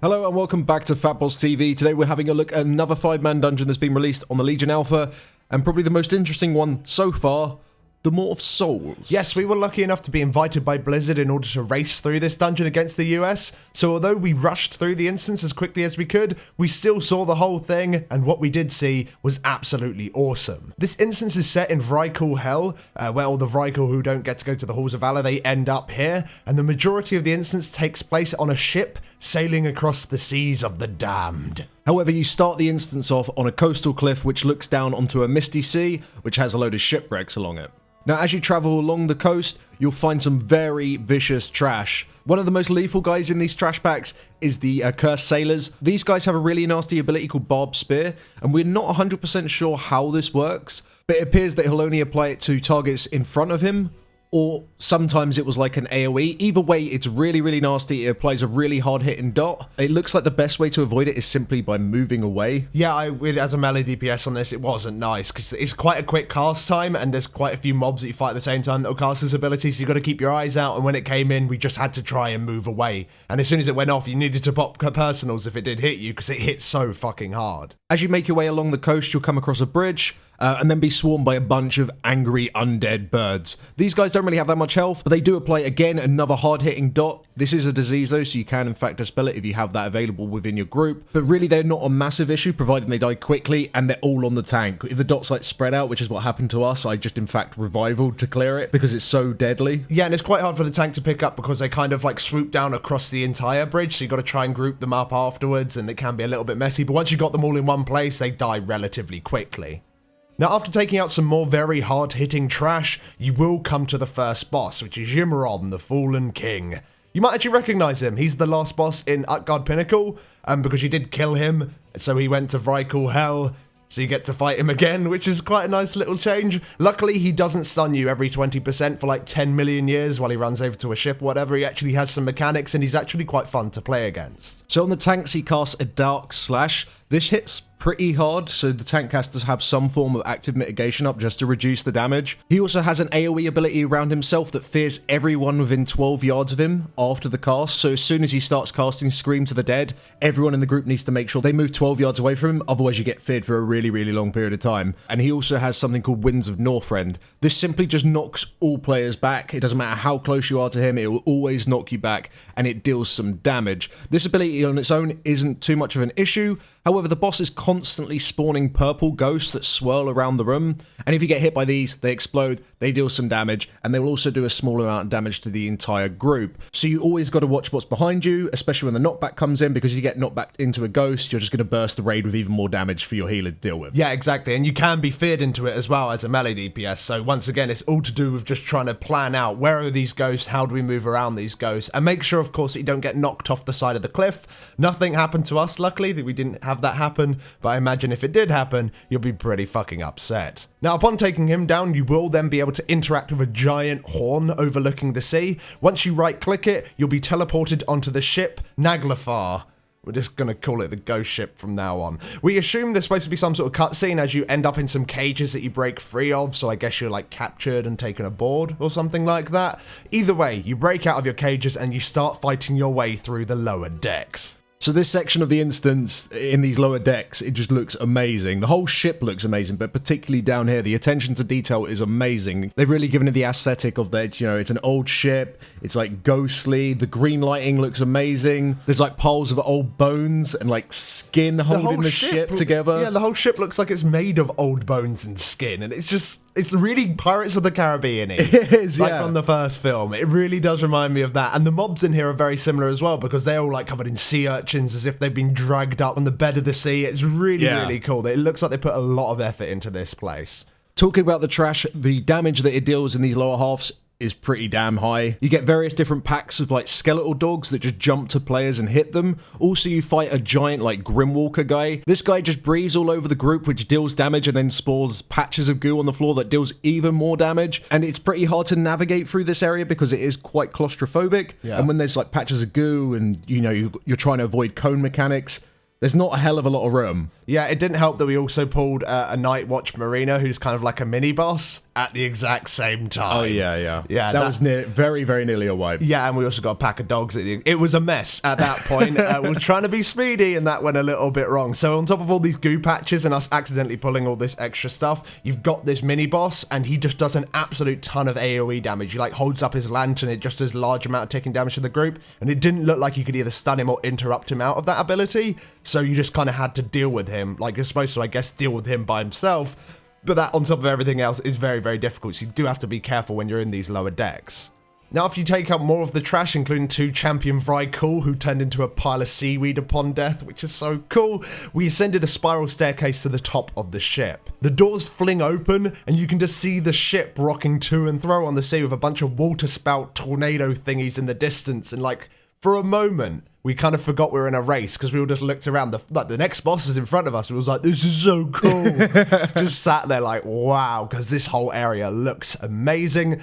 Hello and welcome back to FatbossTV. Today we're having a look at another 5-man dungeon that's been released on the Legion Alpha, and probably the most interesting one so far, the Maw of Souls. Yes, we were lucky enough to be invited by Blizzard in order to race through this dungeon against the US, so although we rushed through the instance as quickly as we could, we still saw the whole thing, and what we did see was absolutely awesome. This instance is set in Vrykul Hell, where all the Vrykul who don't get to go to the Halls of Valor, they end up here, and the majority of the instance takes place on a ship sailing across the seas of the damned. However, you start the instance off on a coastal cliff which looks down onto a misty sea, which has a load of shipwrecks along it. Now, as you travel along the coast, you'll find some very vicious trash. One of the most lethal guys in these trash packs is the Cursed Sailors. These guys have a really nasty ability called Barbed Spear, and we're not 100% sure how this works, but it appears that he'll only apply it to targets in front of him, or sometimes it was like an AoE. Either way, it's really, really nasty. It applies a really hard-hitting dot. It looks like the best way to avoid it is simply by moving away. Yeah, as a melee DPS on this, it wasn't nice, because it's quite a quick cast time, and there's quite a few mobs that you fight at the same time that'll cast this ability, so you've got to keep your eyes out, and when it came in, we just had to try and move away. And as soon as it went off, you needed to pop personals if it did hit you, because it hit so fucking hard. As you make your way along the coast, you'll come across a bridge, and then be swarmed by a bunch of angry undead birds. These guys don't really have that much health, but they do apply, again, another hard-hitting dot. This is a disease, though, so you can, in fact, dispel it if you have that available within your group. But really, they're not a massive issue, providing they die quickly, and they're all on the tank. If the dot's, like, spread out, which is what happened to us, I just, in fact, revivaled to clear it, because it's so deadly. Yeah, and it's quite hard for the tank to pick up, because they kind of, like, swoop down across the entire bridge, so you've got to try and group them up afterwards, and it can be a little bit messy. But once you've got them all in one place, they die relatively quickly. Now, after taking out some more very hard-hitting trash, you will come to the first boss, which is Yimron, the Fallen King. You might actually recognize him. He's the last boss in Utgard Pinnacle, because you did kill him, so he went to Vrykul Hell, so you get to fight him again, which is quite a nice little change. Luckily, he doesn't stun you every 20% for like 10 million years while he runs over to a ship or whatever. He actually has some mechanics, and he's actually quite fun to play against. So on the tanks, he casts a Dark Slash. This hits pretty hard, so the tank has to have some form of active mitigation up just to reduce the damage. He also has an AoE ability around himself that fears everyone within 12 yards of him after the cast, so as soon as he starts casting Scream to the Dead, everyone in the group needs to make sure they move 12 yards away from him, otherwise you get feared for a really, really long period of time. And he also has something called Winds of Northrend. This simply just knocks all players back. It doesn't matter how close you are to him, it will always knock you back, and it deals some damage. This ability on its own isn't too much of an issue. However, the boss is constantly spawning purple ghosts that swirl around the room, and if you get hit by these, they explode, they deal some damage, and they will also do a small amount of damage to the entire group. So you always got to watch what's behind you, especially when the knockback comes in, because if you get knocked back into a ghost, you're just going to burst the raid with even more damage for your healer to deal with. Yeah, exactly, and you can be feared into it as well as a melee DPS, so once again, it's all to do with just trying to plan out where are these ghosts, how do we move around these ghosts, and make sure, of course, that you don't get knocked off the side of the cliff. Nothing happened to us, luckily, that we didn't have that happen, but I imagine if it did happen, you'll be pretty fucking upset. Now, upon taking him down, you will then be able to interact with a giant horn overlooking the sea. Once you right-click it, you'll be teleported onto the ship Naglfar. We're just going to call it the ghost ship from now on. We assume there's supposed to be some sort of cutscene as you end up in some cages that you break free of, so I guess you're like captured and taken aboard or something like that. Either way, you break out of your cages and you start fighting your way through the lower decks. So this section of the instance in these lower decks, it just looks amazing. The whole ship looks amazing, but particularly down here, the attention to detail is amazing. They've really given it the aesthetic of that, you know, it's an old ship, it's like ghostly, the green lighting looks amazing. There's like piles of old bones and like skin holding the ship together. Yeah, the whole ship looks like it's made of old bones and skin, and it's really Pirates of the Caribbean-y. It is, like yeah. From the first film. It really does remind me of that. And the mobs in here are very similar as well, because they're all like covered in sea urchins as if they've been dragged up on the bed of the sea. It's really, really cool. It looks like they put a lot of effort into this place. Talking about the trash, the damage that it deals in these lower halves is pretty damn high. You get various different packs of like skeletal dogs that just jump to players and hit them. Also, you fight a giant like Grimwalker guy. This guy just breathes all over the group, which deals damage and then spawns patches of goo on the floor that deals even more damage. And it's pretty hard to navigate through this area because it is quite claustrophobic. Yeah. And when there's like patches of goo and you know you're trying to avoid cone mechanics, there's not a hell of a lot of room. Yeah, it didn't help that we also pulled a Night Watch Marina, who's kind of like a mini-boss, at the exact same time. Oh, yeah. Yeah, that was very, very nearly a wipe. Yeah, and we also got a pack of dogs. It was a mess at that point. We were trying to be speedy, and that went a little bit wrong. So on top of all these goo patches and us accidentally pulling all this extra stuff, you've got this mini-boss, and he just does an absolute ton of AoE damage. He, like, holds up his lantern, it just does a large amount of ticking damage to the group, and it didn't look like you could either stun him or interrupt him out of that ability, so you just kind of had to deal with him. Like, you're supposed to, I guess, deal with him by himself, but that, on top of everything else, is very, very difficult, so you do have to be careful when you're in these lower decks. Now, if you take out more of the trash, including 2 champion Vrykul, who turned into a pile of seaweed upon death, which is so cool, we ascended a spiral staircase to the top of the ship. The doors fling open, and you can just see the ship rocking to and fro on the sea with a bunch of water spout tornado thingies in the distance, and like, for a moment, we kind of forgot we were in a race because we all just looked around. The next boss is in front of us. It was like, this is so cool. Just sat there like, wow, because this whole area looks amazing.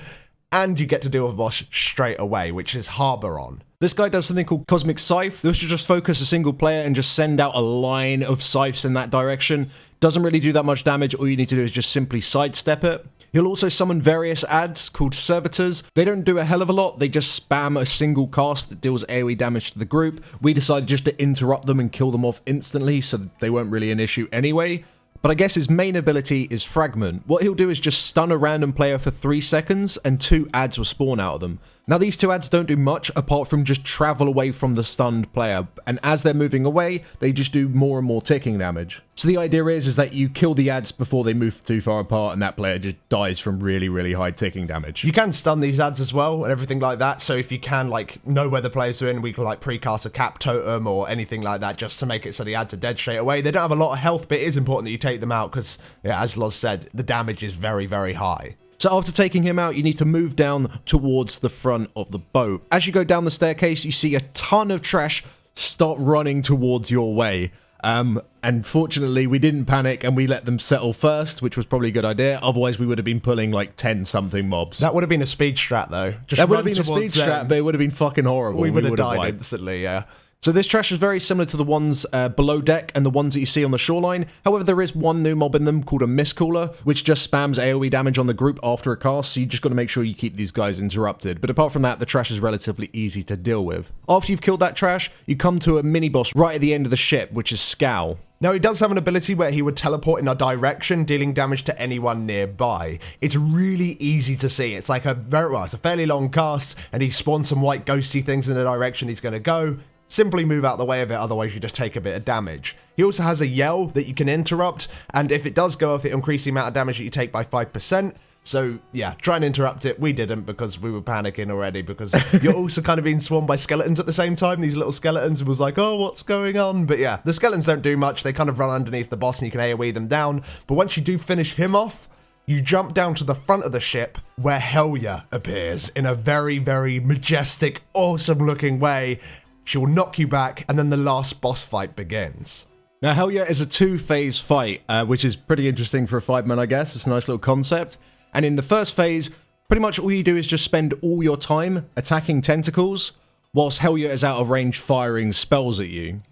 And you get to deal with a boss straight away, which is Harboron. This guy does something called Cosmic Scythe. This should just focus a single player and just send out a line of scythes in that direction. Doesn't really do that much damage. All you need to do is just simply sidestep it. He'll also summon various ads called servitors. They don't do a hell of a lot. They just spam a single cast that deals AoE damage to the group. We decided just to interrupt them and kill them off instantly, so they weren't really an issue anyway. But I guess his main ability is Fragment. What he'll do is just stun a random player for 3 seconds, and 2 ads will spawn out of them. Now, these 2 ads don't do much apart from just travel away from the stunned player, and as they're moving away, they just do more and more ticking damage. So the idea is that you kill the ads before they move too far apart, and that player just dies from really, really high ticking damage. You can stun these ads as well, and everything like that, so if you can, like, know where the players are in, we can, like, precast a cap totem or anything like that, just to make it so the ads are dead straight away. They don't have a lot of health, but it is important that you take them out, because, yeah, as Loz said, the damage is very, very high. So after taking him out, you need to move down towards the front of the boat. As you go down the staircase, you see a ton of trash start running towards your way. And fortunately, we didn't panic and we let them settle first, which was probably a good idea. Otherwise, we would have been pulling like 10-something mobs. That would have been a speed strat, though. That would have been a speed strat, but it would have been fucking horrible. We would have died instantly, yeah. So this trash is very similar to the ones below deck and the ones that you see on the shoreline. However, there is one new mob in them called a Mistcaller, which just spams AoE damage on the group after a cast, so you just got to make sure you keep these guys interrupted. But apart from that, the trash is relatively easy to deal with. After you've killed that trash, you come to a mini-boss right at the end of the ship, which is Scowl. Now, he does have an ability where he would teleport in a direction, dealing damage to anyone nearby. It's really easy to see. It's like it's a fairly long cast, and he spawns some white ghosty things in the direction he's going to go. Simply move out the way of it, otherwise you just take a bit of damage. He also has a yell that you can interrupt, and if it does go off, it increases the amount of damage that you take by 5%. So, yeah, try and interrupt it. We didn't because we were panicking already, because you're also kind of being swarmed by skeletons at the same time. These little skeletons was like, oh, what's going on? But yeah, the skeletons don't do much. They kind of run underneath the boss and you can AoE them down. But once you do finish him off, you jump down to the front of the ship where Helya appears in a very, very majestic, awesome-looking way. She will knock you back, and then the last boss fight begins. Now, Helya is a 2-phase fight, which is pretty interesting for a 5-man, I guess. It's a nice little concept. And in the first phase, pretty much all you do is just spend all your time attacking tentacles, whilst Helya is out of range firing spells at you.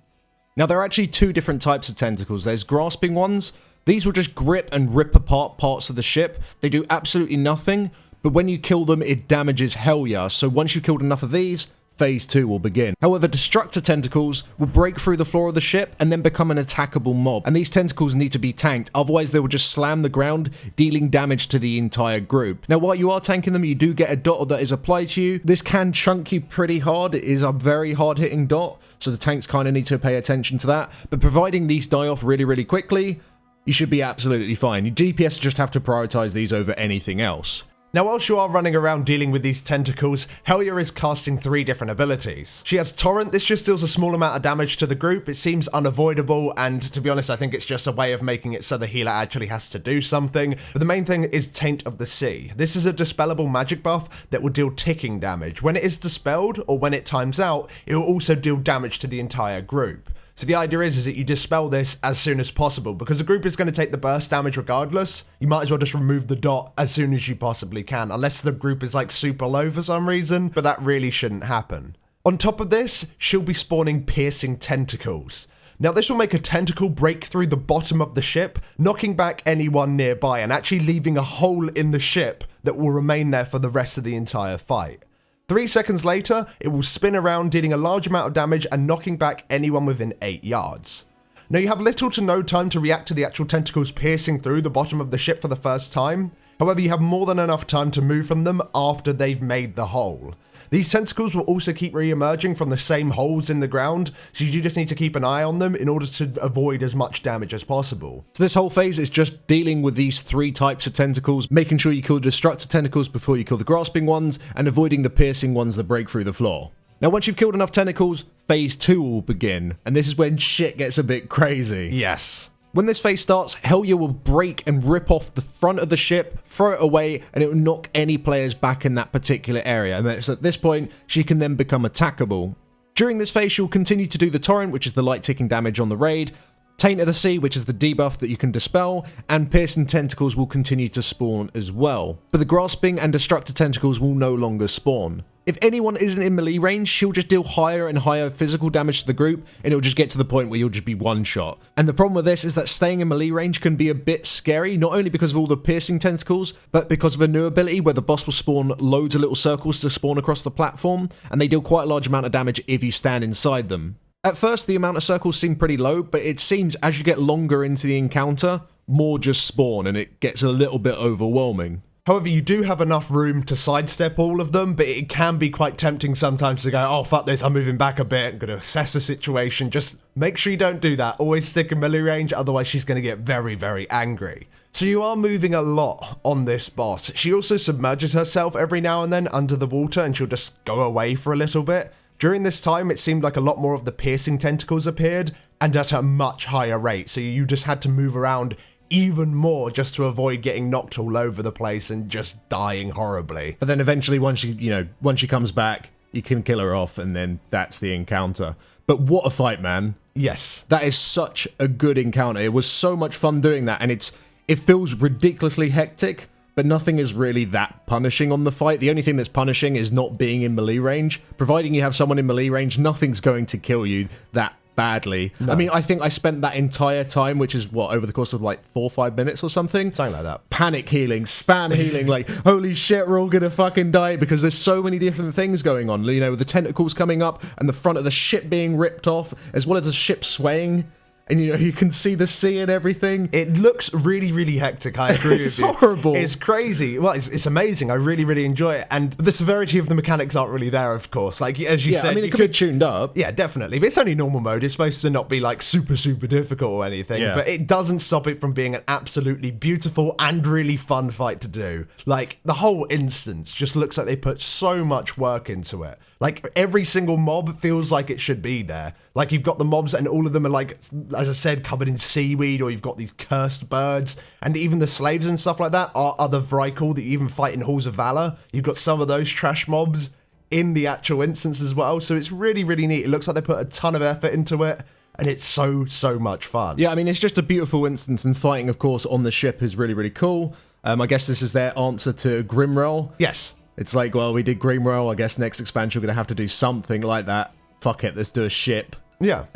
Now, there are actually 2 different types of tentacles. There's grasping ones. These will just grip and rip apart parts of the ship. They do absolutely nothing, but when you kill them, it damages Helya. So once you've killed enough of these, Phase 2 will begin. However, Destructor Tentacles will break through the floor of the ship and then become an attackable mob. And these tentacles need to be tanked, otherwise they will just slam the ground, dealing damage to the entire group. Now, while you are tanking them, you do get a dot that is applied to you. This can chunk you pretty hard. It is a very hard-hitting dot, so the tanks kind of need to pay attention to that. But providing these die off really, really quickly, you should be absolutely fine. Your DPS just have to prioritize these over anything else. Now, whilst you are running around dealing with these tentacles, Helya is casting 3 different abilities. She has Torrent. This just deals a small amount of damage to the group. It seems unavoidable, and to be honest, I think it's just a way of making it so the healer actually has to do something. But the main thing is Taint of the Sea. This is a dispellable magic buff that will deal ticking damage. When it is dispelled, or when it times out, it will also deal damage to the entire group. So the idea is that you dispel this as soon as possible, because the group is going to take the burst damage regardless. You might as well just remove the dot as soon as you possibly can, unless the group is like super low for some reason, but that really shouldn't happen. On top of this, she'll be spawning piercing tentacles. Now this will make a tentacle break through the bottom of the ship, knocking back anyone nearby and actually leaving a hole in the ship that will remain there for the rest of the entire fight. 3 seconds later, it will spin around, dealing a large amount of damage and knocking back anyone within 8 yards. Now you have little to no time to react to the actual tentacles piercing through the bottom of the ship for the first time. However, you have more than enough time to move from them after they've made the hole. These tentacles will also keep re-emerging from the same holes in the ground, so you do just need to keep an eye on them in order to avoid as much damage as possible. So this whole phase is just dealing with these 3 types of tentacles, making sure you kill the destructive tentacles before you kill the grasping ones, and avoiding the piercing ones that break through the floor. Now once you've killed enough tentacles, phase 2 will begin, and this is when shit gets a bit crazy. Yes. When this phase starts, Helya will break and rip off the front of the ship, throw it away, and it will knock any players back in that particular area. And it's at this point, she can then become attackable. During this phase, she'll continue to do the Torrent, which is the light ticking damage on the raid, Taint of the Sea, which is the debuff that you can dispel, and Piercing Tentacles will continue to spawn as well. But the Grasping and Destructive Tentacles will no longer spawn. If anyone isn't in melee range, she'll just deal higher and higher physical damage to the group, and it'll just get to the point where you'll just be one shot. And the problem with this is that staying in melee range can be a bit scary, not only because of all the piercing tentacles, but because of a new ability where the boss will spawn loads of little circles to spawn across the platform, and they deal quite a large amount of damage if you stand inside them. At first, the amount of circles seem pretty low, but it seems as you get longer into the encounter, more just spawn, and it gets a little bit overwhelming. However, you do have enough room to sidestep all of them, but it can be quite tempting sometimes to go, oh, fuck this, I'm moving back a bit, I'm going to assess the situation. Just make sure you don't do that. Always stick in melee range, otherwise she's going to get very, very angry. So you are moving a lot on this boss. She also submerges herself every now and then under the water, and she'll just go away for a little bit. During this time, it seemed like a lot more of the piercing tentacles appeared, and at a much higher rate, so you just had to move around even more just to avoid getting knocked all over the place and just dying horribly. But then eventually, once she comes back, you can kill her off, and then that's the encounter. But what a fight, man. Yes. That is such a good encounter. It was so much fun doing that, and it feels ridiculously hectic, but nothing is really that punishing on the fight. The only thing that's punishing is not being in melee range. Providing you have someone in melee range, nothing's going to kill you that badly. No. I mean, I think I spent that entire time, which is what, over the course of like 4 or 5 minutes or something? Something like that. Panic healing, spam healing, like, holy shit, we're all gonna fucking die, because there's so many different things going on. You know, with the tentacles coming up and the front of the ship being ripped off, as well as the ship swaying. And, you know, you can see the sea and everything. It looks really, really hectic. I agree with you. It's horrible. It's crazy. Well, it's amazing. I really, really enjoy it. And the severity of the mechanics aren't really there, of course. Like, as you said... I mean, it could be tuned up. Yeah, definitely. But it's only normal mode. It's supposed to not be, like, super, super difficult or anything. Yeah. But it doesn't stop it from being an absolutely beautiful and really fun fight to do. Like, the whole instance just looks like they put so much work into it. Like, every single mob feels like it should be there. Like, you've got the mobs and all of them are, like, as I said, covered in seaweed, or you've got these cursed birds, and even the slaves and stuff like that are other Vrykul that you even fight in Halls of Valor. You've got some of those trash mobs in the actual instance as well, so it's really, really neat. It looks like they put a ton of effort into it, and it's so, so much fun. Yeah, I mean, it's just a beautiful instance, and fighting, of course, on the ship is really, really cool. I guess this is their answer to Grimroll. Yes. It's like, well, we did Grimroll, I guess next expansion we're going to have to do something like that. Fuck it, let's do a ship. Yeah.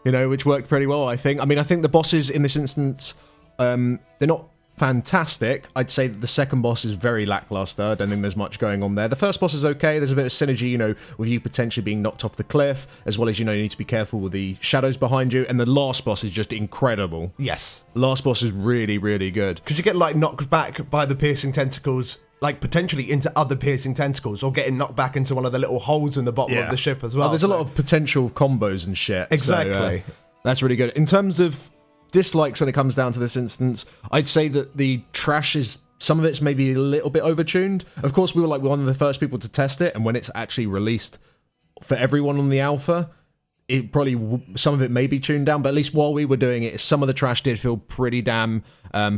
You know, which worked pretty well, I think. I mean, I think the bosses in this instance, they're not fantastic. I'd say that the second boss is very lackluster. I don't think there's much going on there. The first boss is okay. There's a bit of synergy, you know, with you potentially being knocked off the cliff, as well as, you know, you need to be careful with the shadows behind you. And the last boss is just incredible. Yes. Last boss is really, really good. Because you get, like, knocked back by the piercing tentacles, like, potentially into other piercing tentacles, or getting knocked back into one of the little holes in the bottom of the ship as well. There's a lot of potential combos and shit. Exactly. So, that's really good. In terms of dislikes when it comes down to this instance, I'd say that the trash is, some of it's maybe a little bit overtuned. Of course, we were like one of the first people to test it, and when it's actually released for everyone on the alpha, it probably, some of it may be tuned down, but at least while we were doing it, some of the trash did feel pretty damn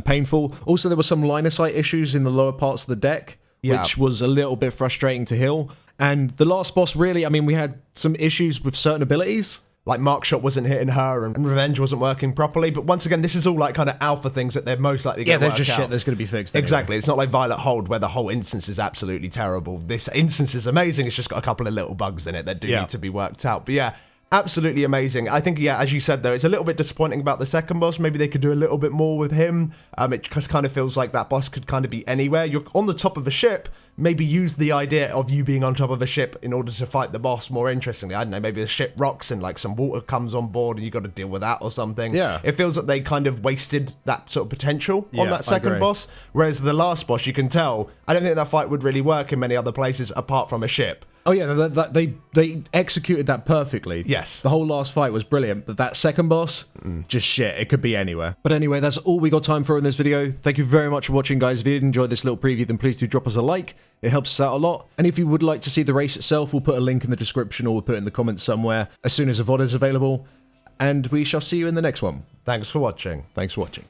painful. Also, there were some line of sight issues in the lower parts of the deck, which was a little bit frustrating to heal. And the last boss, really, I mean, we had some issues with certain abilities. Like, Mark Shot wasn't hitting her, and Revenge wasn't working properly. But once again, this is all, like, kind of alpha things that they're most likely going to work out. Yeah, there's just shit that's going to be fixed anyway. Exactly. It's not like Violet Hold, where the whole instance is absolutely terrible. This instance is amazing. It's just got a couple of little bugs in it that do need to be worked out. But yeah, absolutely amazing. I think, yeah, as you said, though, it's a little bit disappointing about the second boss. Maybe they could do a little bit more with him. It just kind of feels like that boss could kind of be anywhere. You're on the top of a ship. Maybe use the idea of you being on top of a ship in order to fight the boss more interestingly. I don't know, maybe the ship rocks and like some water comes on board and you got to deal with that or something. Yeah. It feels that they kind of wasted that sort of potential on Yeah, that second agree. boss. Whereas the last boss, you can tell, I don't think that fight would really work in many other places apart from a ship. Oh yeah, they executed that perfectly. Yes. The whole last fight was brilliant, but that second boss, just shit. It could be anywhere. But anyway, that's all we got time for in this video. Thank you very much for watching, guys. If you did enjoy this little preview, then please do drop us a like. It helps us out a lot. And if you would like to see the race itself, we'll put a link in the description or we'll put it in the comments somewhere as soon as a VOD is available. And we shall see you in the next one. Thanks for watching. Thanks for watching.